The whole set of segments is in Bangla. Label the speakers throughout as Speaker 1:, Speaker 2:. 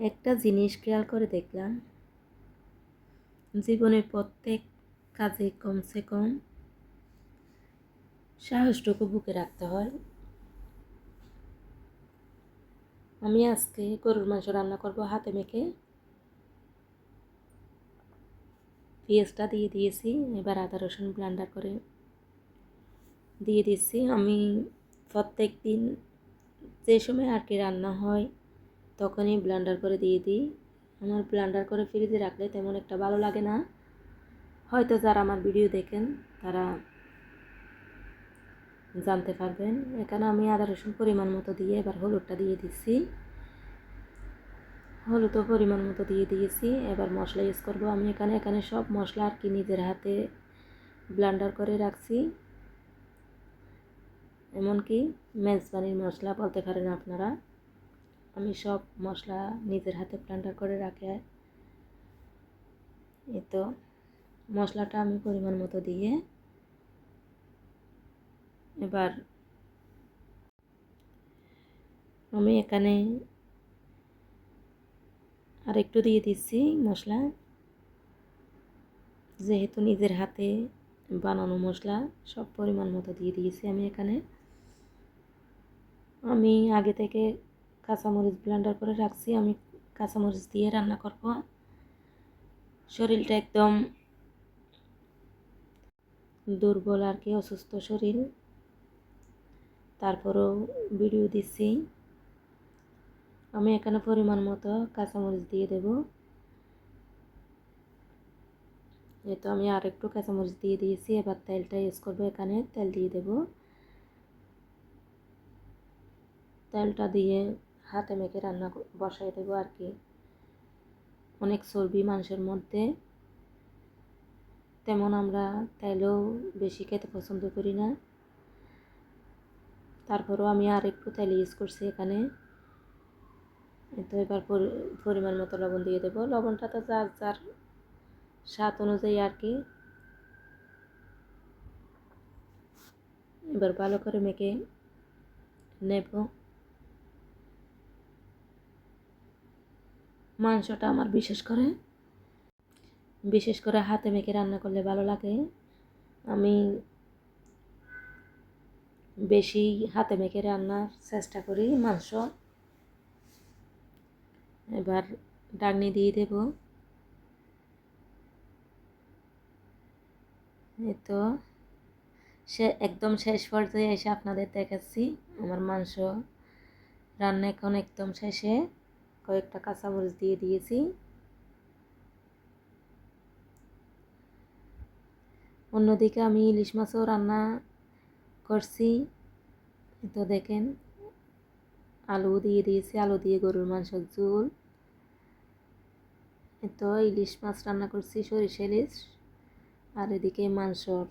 Speaker 1: একটা জিনিস খেয়াল করে দেখলাম, জীবনের প্রত্যেক কাজে কমসে কম সাহসটুকু বুকে রাখতে হয়। আমি আজকে গরুর মাংস রান্না করব হাতে মেখে। পেঁয়াজটা দিয়ে দিয়েছি, এবার আদা রসুন ব্লেন্ডার করে দিয়ে দিচ্ছি। আমি প্রত্যেক দিন যে সময় আর কি রান্না হয় তখনই ব্লেন্ডার করে দিয়ে দিই। আমার ব্লেন্ডার করে ফ্রিজে রাখলে তেমন একটা ভালো লাগে না। হয়তো যারা আমার ভিডিও দেখেন তারা জানতে পারবেন। এখানে আমি আদা রসুন পরিমাণ মতো দিয়ে এবার হলুদটা দিয়ে দিচ্ছি। হলুদও পরিমাণ মতো দিয়ে দিয়েছি। এবার মশলা ইউজ করব। আমি এখানে সব মশলা আর কি নিজের হাতে ব্লেন্ডার করে রাখছি। এমনকি মেজবানির মশলা বলতে পারেন আপনারা। আমি সব মশলা নিজের হাতে ব্লেন্ডার করে রাখি। এই তো মশলাটা আমি পরিমাণ মতো দিয়ে এবার আমি এখানে আর একটু দিয়ে দিচ্ছি মশলা। যেহেতু নিজের হাতে বানানো মশলা সব পরিমাণ মতো দিয়ে দিয়েছি আমি এখানে। আমি আগে থেকে কাঁচামরিচ ব্লেন্ডার করে রাখছি। আমি কাঁচামরিচ দিয়ে রান্না করব। শরীরটা একদম দুর্বল আর কি, অসুস্থ শরীর, তারপরেও ভিডিও দিচ্ছি। আমি এখানে পরিমাণ মতো কাঁচামরিচ দিয়ে দেব। এই তো আমি আর একটু কাঁচামরিচ দিয়ে দিয়েছি। এবার তেলটা ইউজ করবো। এখানে তেল দিয়ে দেব। তেলটা দিয়ে হাতে মেখে রান্না বসাই দেবো আর কি। অনেক চর্বি মাংসের মধ্যে, তেমন আমরা তেলও বেশি খেতে পছন্দ করি না। তারপরেও আমি আর একটু তেল ইউজ করছি এখানে। তো এবার পরিমাণ মতো লবণ দিয়ে দেবো। লবণটা তো যার যার স্বাদ অনুযায়ী আর কি। এবার ভালো করে মেখে নেব। মাংসটা আমার বিশেষ করে হাতে মেখে রান্না করলে ভালো লাগে। আমি বেশি হাতে মেখে রান্নার চেষ্টা করি মাংস। এবার ডাগনি দিয়ে দেব। এই তো একদম শেষ পর্যায়ে এসে আপনাদের দেখাচ্ছি আমার মাংস রান্না এখন একদম শেষে। কয়েকটা কাঁচামরিচ দিয়ে দিয়েছি। অন্যদিকে আমি ইলিশ মাছও রান্না করছি। তো দেখেন আলু দিয়ে দিয়েছি, আলু দিয়ে গরুর মাংসের ঝোল। তো ইলিশ মাছ রান্না করছি, সরিষা ইলিশ। আর এদিকে মাংসর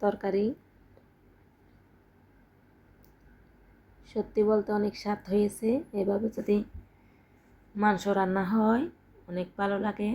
Speaker 1: তরকারি। সত্যি বলতে অনেক স্বাদ হয়েছে। এভাবে যদি মাংস রান্না হয় অনেক ভালো লাগে।